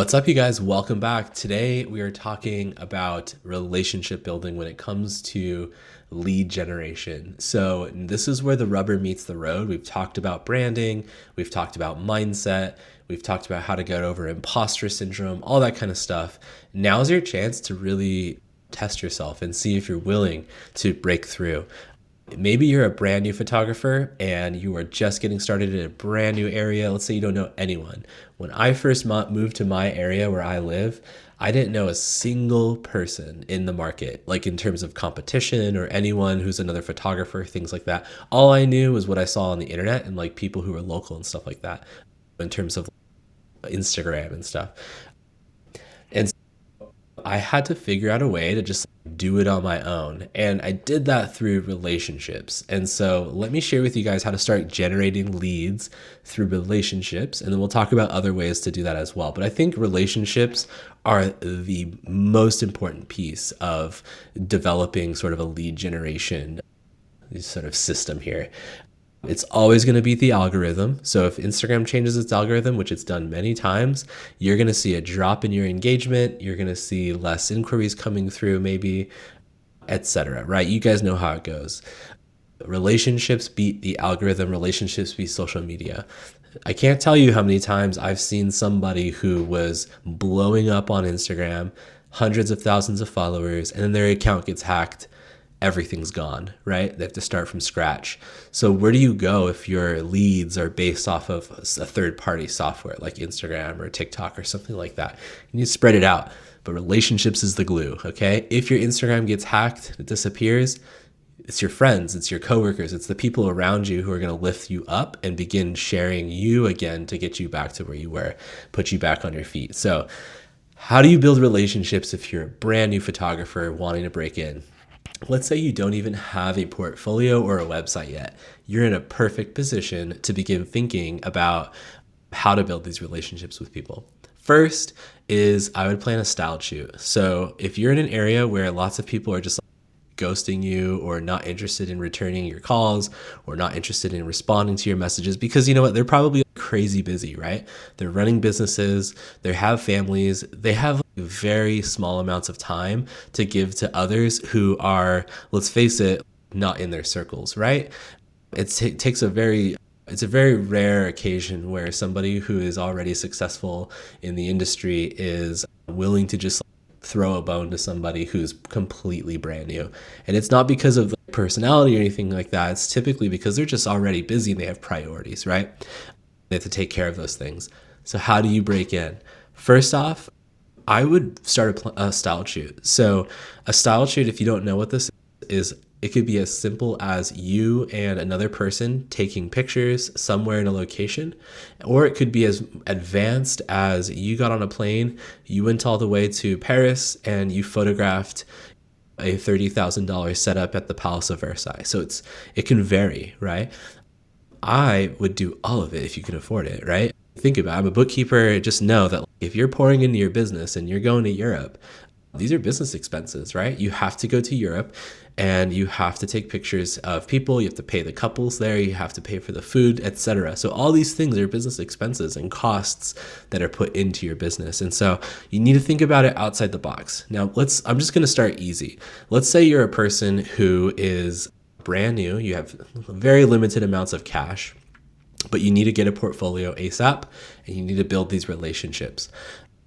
What's up, you guys? Welcome back. Today we are talking about relationship building when it comes to lead generation. So, this is where the rubber meets the road. We've talked about branding, we've talked about mindset, we've talked about how to get over imposter syndrome, all that kind of stuff. Now's your chance to really test yourself and see if you're willing to break through. Maybe you're a brand new photographer and you are just getting started in a brand new area. Let's say you don't know anyone. When I first moved to my area where I live, I didn't know a single person in the market, like in terms of competition or anyone who's another photographer, things like that. All I knew was what I saw on the internet and like people who were local and stuff like that in terms of Instagram and stuff. And I had to figure out a way to just do it on my own. And I did that through relationships. And so let me share with you guys how to start generating leads through relationships. And then we'll talk about other ways to do that as well. But I think relationships are the most important piece of developing sort of a lead generation sort of system here. It's always going to beat the algorithm. So if Instagram changes its algorithm, which it's done many times, you're going to see a drop in your engagement. You're going to see less inquiries coming through, maybe, etc. Right? You guys know how it goes. Relationships beat the algorithm. Relationships beat social media. I can't tell you how many times I've seen somebody who was blowing up on Instagram, hundreds of thousands of followers, and then their account gets hacked. Everything's gone, right? They have to start from scratch. So where do you go if your leads are based off of a third-party software like Instagram or TikTok or something like that? You need to spread it out, but relationships is the glue, okay? If your Instagram gets hacked, it disappears, it's your friends, it's your coworkers, it's the people around you who are going to lift you up and begin sharing you again to get you back to where you were, put you back on your feet. So how do you build relationships if you're a brand new photographer wanting to break in? Let's say you don't even have a portfolio or a website yet. You're in a perfect position to begin thinking about how to build these relationships with people. First is I would plan a style shoot. So if you're in an area where lots of people are just ghosting you or not interested in returning your calls or not interested in responding to your messages, because you know what, they're probably crazy busy, right? They're running businesses, they have families, they have very small amounts of time to give to others who are, let's face it, not in their circles, right? It's a very rare occasion where somebody who is already successful in the industry is willing to just throw a bone to somebody who's completely brand new. And it's not because of personality or anything like that. It's typically because they're just already busy and they have priorities, right? They have to take care of those things. So how do you break in? First off, I would start a style shoot. So a style shoot, if you don't know what this is, it could be as simple as you and another person taking pictures somewhere in a location, or it could be as advanced as you got on a plane, you went all the way to Paris, and you photographed a $30,000 setup at the Palace of Versailles. So it can vary, right? I would do all of it if you can afford it, right? Think about it. I'm a bookkeeper. Just know that if you're pouring into your business and you're going to Europe, these are business expenses, right? You have to go to Europe and you have to take pictures of people. You have to pay the couples there. You have to pay for the food, etc. So all these things are business expenses and costs that are put into your business. And so you need to think about it outside the box. Now, I'm just going to start easy. Let's say you're a person who is brand new. You have very limited amounts of cash, but you need to get a portfolio ASAP and you need to build these relationships.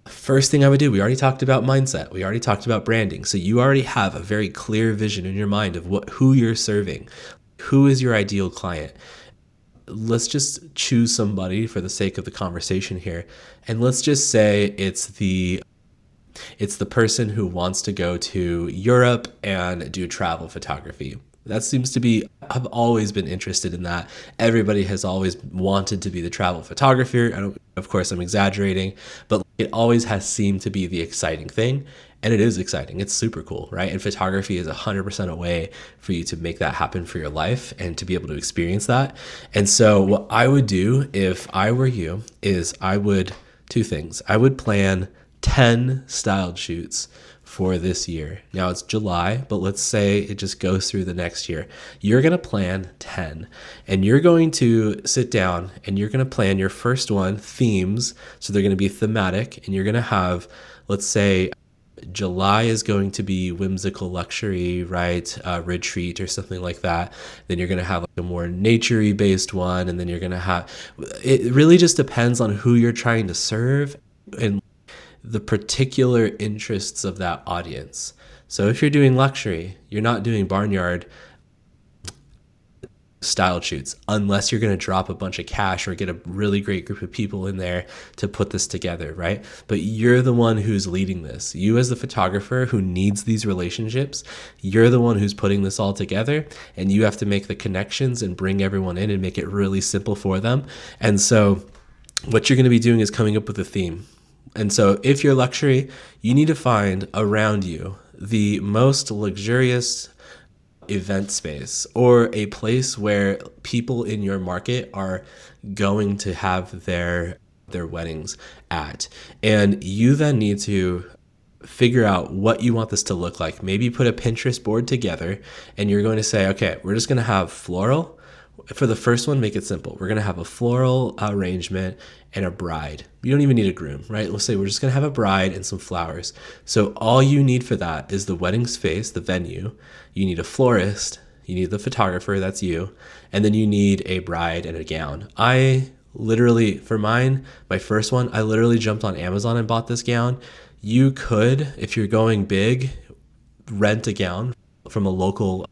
First thing I would do, we already talked about mindset. We already talked about branding. So you already have a very clear vision in your mind of who you're serving. Who is your ideal client? Let's just choose somebody for the sake of the conversation here. And let's just say it's the person who wants to go to Europe and do travel photography. That seems to be, I've always been interested in that. Everybody has always wanted to be the travel photographer. Of course, I'm exaggerating, but it always has seemed to be the exciting thing. And it is exciting. It's super cool, right? And photography is 100% a way for you to make that happen for your life and to be able to experience that. And so what I would do if I were you is two things. I would plan 10 styled shoots for this year. Now it's July, but let's say it just goes through the next year. You're going to plan 10, and you're going to sit down and you're going to plan your first one, themes. So they're going to be thematic, and you're going to have, let's say, July is going to be whimsical luxury, right? Retreat or something like that. Then you're going to have like a more nature-y based one. And then you're going to have, it really just depends on who you're trying to serve and the particular interests of that audience. So if you're doing luxury, you're not doing barnyard style shoots unless you're going to drop a bunch of cash or get a really great group of people in there to put this together, right? But you're the one who's leading this. You as the photographer who needs these relationships, you're the one who's putting this all together, and you have to make the connections and bring everyone in and make it really simple for them. And so what you're going to be doing is coming up with a theme. And so if you're luxury, you need to find around you the most luxurious event space or a place where people in your market are going to have their weddings at. And you then need to figure out what you want this to look like. Maybe put a Pinterest board together, and you're going to say, okay, we're just going to have floral. For the first one, make it simple. We're going to have a floral arrangement and a bride. You don't even need a groom, right? Let's say we're just going to have a bride and some flowers. So all you need for that is the wedding space, the venue. You need a florist. You need the photographer, that's you. And then you need a bride and a gown. I literally, for mine, my first one, I literally jumped on Amazon and bought this gown. You could, if you're going big, rent a gown from a local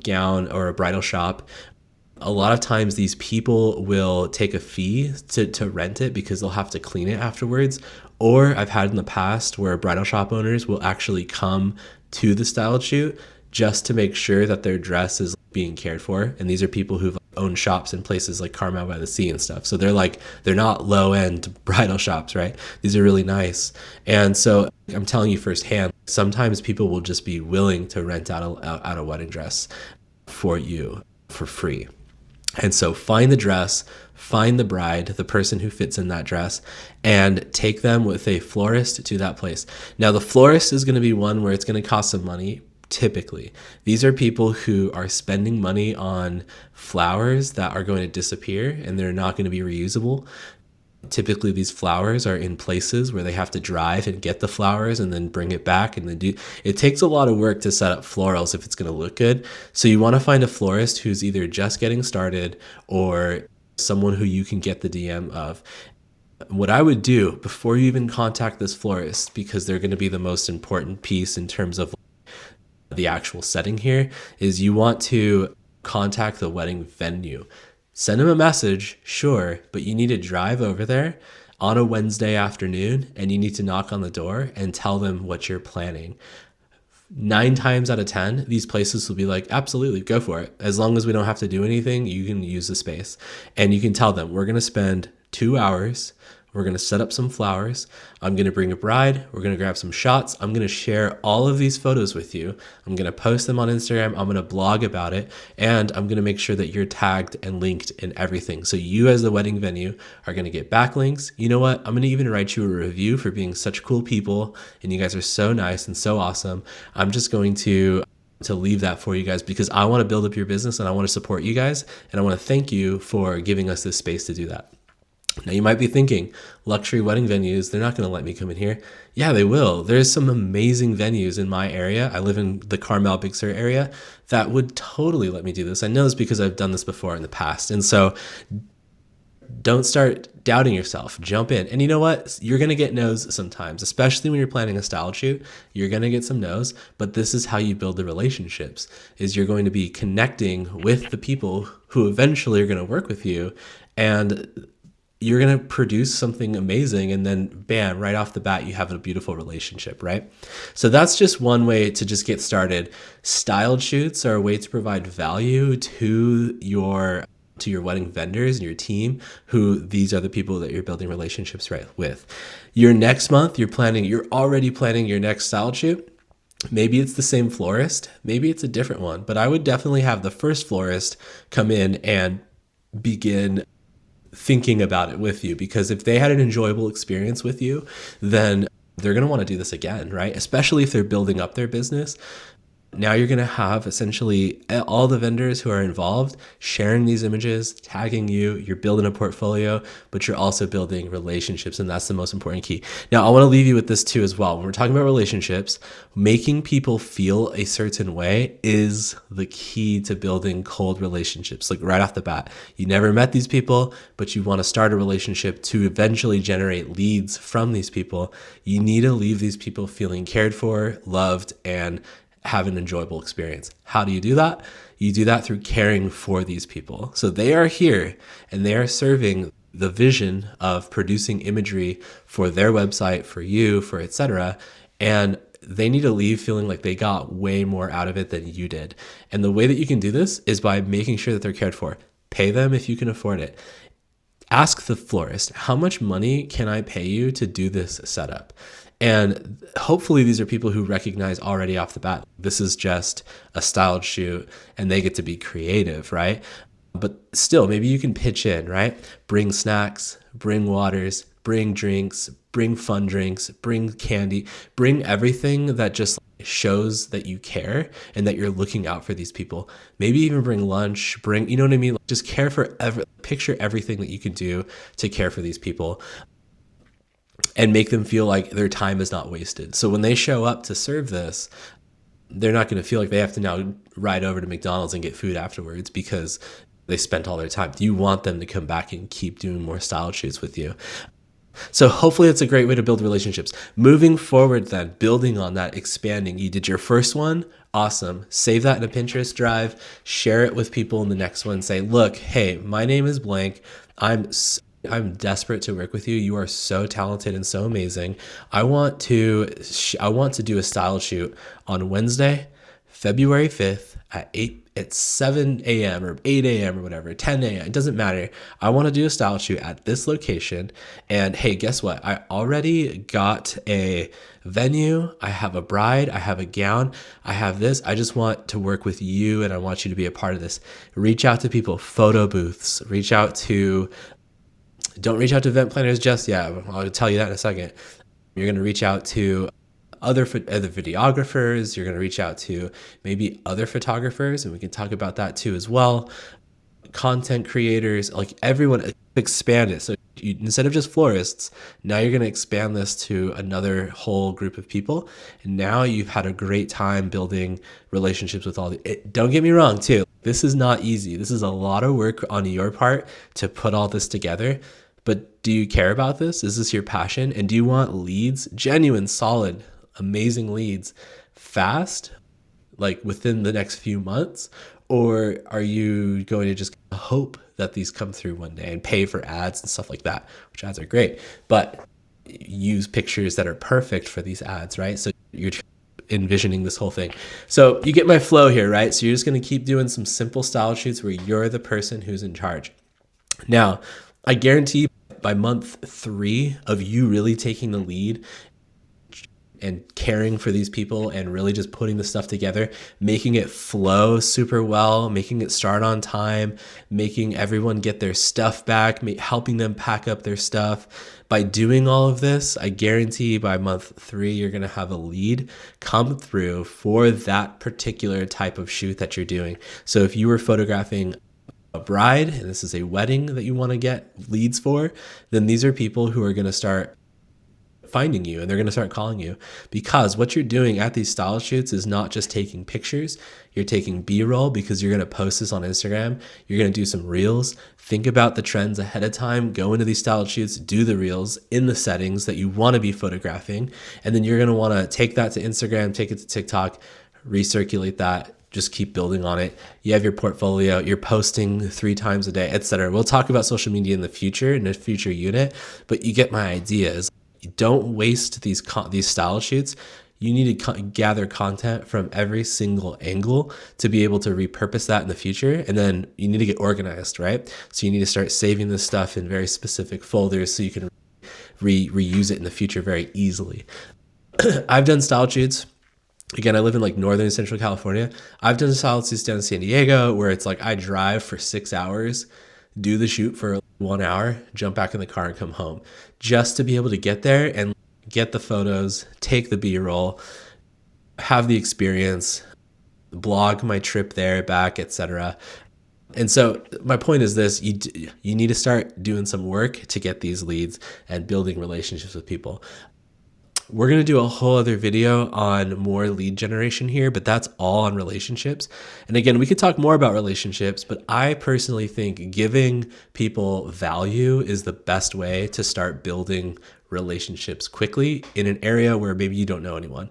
gown or a bridal shop. A lot of times these people will take a fee to rent it because they'll have to clean it afterwards. Or I've had in the past where bridal shop owners will actually come to the styled shoot just to make sure that their dress is being cared for. And these are people who've owned shops in places like Carmel by the Sea and stuff. So they're not low end bridal shops, right? These are really nice. And so I'm telling you firsthand, sometimes people will just be willing to rent out a wedding dress for you for free. And so find the dress, find the bride, the person who fits in that dress, and take them with a florist to that place. Now, the florist is going to be one where it's going to cost some money. Typically, these are people who are spending money on flowers that are going to disappear and they're not going to be reusable. Typically, these flowers are in places where they have to drive and get the flowers and then bring it back. And then it takes a lot of work to set up florals if it's going to look good. So you want to find a florist who's either just getting started or someone who you can get the DM of. What I would do before you even contact this florist, because they're going to be the most important piece in terms of the actual setting here, is you want to contact the wedding venue. Send them a message, sure, but you need to drive over there on a Wednesday afternoon and you need to knock on the door and tell them what you're planning. 9 times out of 10, these places will be like, absolutely, go for it. As long as we don't have to do anything, you can use the space. And you can tell them, we're going to spend 2 hours. We're going to set up some flowers. I'm going to bring a bride. We're going to grab some shots. I'm going to share all of these photos with you. I'm going to post them on Instagram. I'm going to blog about it. And I'm going to make sure that you're tagged and linked in everything. So you as the wedding venue are going to get backlinks. You know what? I'm going to even write you a review for being such cool people. And you guys are so nice and so awesome. I'm just going to leave that for you guys because I want to build up your business and I want to support you guys. And I want to thank you for giving us this space to do that. Now you might be thinking, luxury wedding venues, they're not going to let me come in here. Yeah, they will. There's some amazing venues in my area. I live in the Carmel Big Sur area that would totally let me do this. I know this because I've done this before in the past. And so don't start doubting yourself. Jump in. And you know what? You're going to get no's sometimes, especially when you're planning a style shoot. You're going to get some no's, but this is how you build the relationships, is you're going to be connecting with the people who eventually are going to work with you. And you're going to produce something amazing. And then bam, right off the bat, you have a beautiful relationship, right? So that's just one way to just get started. Styled shoots are a way to provide value to your wedding vendors and your team, who these are the people that you're building relationships right with. Your next month, you're already planning your next styled shoot. Maybe it's the same florist, maybe it's a different one, but I would definitely have the first florist come in and begin thinking about it with you, because if they had an enjoyable experience with you, then they're going to want to do this again, right? Especially if they're building up their business. Now you're going to have essentially all the vendors who are involved sharing these images, tagging you. You're building a portfolio, but you're also building relationships, and that's the most important key. Now, I want to leave you with this too as well. When we're talking about relationships, making people feel a certain way is the key to building cold relationships. Like right off the bat, you never met these people, but you want to start a relationship to eventually generate leads from these people. You need to leave these people feeling cared for, loved, and have an enjoyable experience. How do you do that? You do that through caring for these people. So they are here and they are serving the vision of producing imagery for their website, for you, for etc. And they need to leave feeling like they got way more out of it than you did. And the way that you can do this is by making sure that they're cared for. Pay them if you can afford it. Ask the florist, how much money can I pay you to do this setup? And hopefully these are people who recognize already off the bat, this is just a styled shoot and they get to be creative, right? But still, maybe you can pitch in, right? Bring snacks, bring waters, bring drinks, bring fun drinks, bring candy, bring everything that just shows that you care and that you're looking out for these people. Maybe even bring lunch, bring, you know what I mean? Just care for picture everything that you can do to care for these people and make them feel like their time is not wasted. So when they show up to serve this, they're not going to feel like they have to now ride over to McDonald's and get food afterwards because they spent all their time. You want them to come back and keep doing more style shoots with you. So hopefully it's a great way to build relationships. Moving forward then, building on that, expanding. You did your first one, awesome. Save that in a Pinterest drive, share it with people in the next one. Say, look, hey, my name is blank. I'm desperate to work with you. You are so talented and so amazing. I want to do a style shoot on Wednesday, February 5th at 7 a.m. or 8 a.m. or whatever, 10 a.m. It doesn't matter. I want to do a style shoot at this location. And hey, guess what? I already got a venue. I have a bride. I have a gown. I have this. I just want to work with you and I want you to be a part of this. Reach out to people, photo booths, don't reach out to event planners just yet. I'll tell you that in a second. You're going to reach out to other videographers. You're going to reach out to maybe other photographers, and we can talk about that too as well. Content creators, like everyone, expand it. So instead of just florists, now you're going to expand this to another whole group of people. And now you've had a great time building relationships with don't get me wrong too. This is not easy. This is a lot of work on your part to put all this together. But do you care about this? Is this your passion? And do you want leads, genuine, solid, amazing leads, fast, like within the next few months? Or are you going to just hope that these come through one day and pay for ads and stuff like that, which ads are great, but use pictures that are perfect for these ads, right? So you're envisioning this whole thing. So you get my flow here, right? So you're just going to keep doing some simple style shoots where you're the person who's in charge. Now, I guarantee by month 3 of you really taking the lead and caring for these people and really just putting the stuff together, making it flow super well, making it start on time, making everyone get their stuff back, helping them pack up their stuff. By doing all of this, I guarantee by month 3, you're going to have a lead come through for that particular type of shoot that you're doing. So if you were photographing a bride and this is a wedding that you want to get leads for, then these are people who are going to start finding you and they're going to start calling you, because what you're doing at these style shoots is not just taking pictures. You're taking B-roll because you're going to post this on Instagram. You're going to do some reels. Think about the trends ahead of time, go into these style shoots, do the reels in the settings that you want to be photographing. And then you're going to want to take that to Instagram, take it to TikTok, recirculate that. Just keep building on it. You have your portfolio, you're posting 3 times a day, etc. We'll talk about social media in the future, in a future unit, but you get my ideas. Don't waste these style shoots. You need to gather content from every single angle to be able to repurpose that in the future. And then you need to get organized, right? So you need to start saving this stuff in very specific folders so you can reuse it in the future very easily. I've done style shoots. Again, I live in like northern central California. I've done style shoots down in San Diego where it's like I drive for 6 hours, do the shoot for 1 hour, jump back in the car and come home just to be able to get there and get the photos, take the B-roll, have the experience, blog my trip there, back, etc. And so my point is this, you need to start doing some work to get these leads and building relationships with people. We're going to do a whole other video on more lead generation here, but that's all on relationships. And again, we could talk more about relationships, but I personally think giving people value is the best way to start building relationships quickly in an area where maybe you don't know anyone.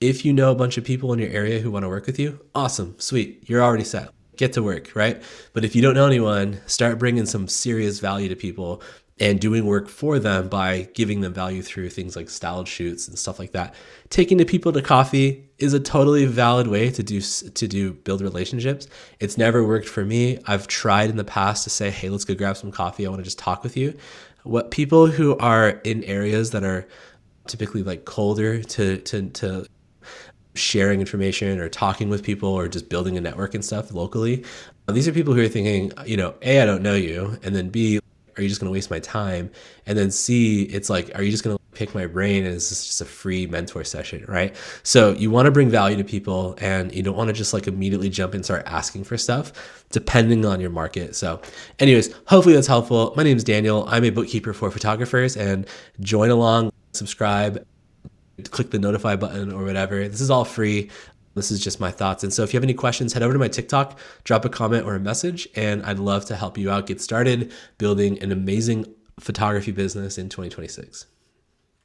If you know a bunch of people in your area who want to work with you, awesome, sweet, you're already set. Get to work, right? But if you don't know anyone, start bringing some serious value to people and doing work for them by giving them value through things like styled shoots and stuff like that. Taking the people to coffee is a totally valid way to build relationships. It's never worked for me. I've tried in the past to say, hey, let's go grab some coffee. I want to just talk with you. What people who are in areas that are typically like colder to sharing information or talking with people or just building a network and stuff locally, these are people who are thinking, A, I don't know you, and then B, are you just going to waste my time? And then C, it's like, are you just going to pick my brain and is this just a free mentor session, right? So you want to bring value to people and you don't want to just like immediately jump in and start asking for stuff depending on your market. So anyways, hopefully that's helpful. My name is Daniel. I'm a bookkeeper for photographers, and join along, subscribe, click the notify button or whatever. This is all free. This is just my thoughts. And so if you have any questions, head over to my TikTok, drop a comment or a message, and I'd love to help you out get started building an amazing photography business in 2026.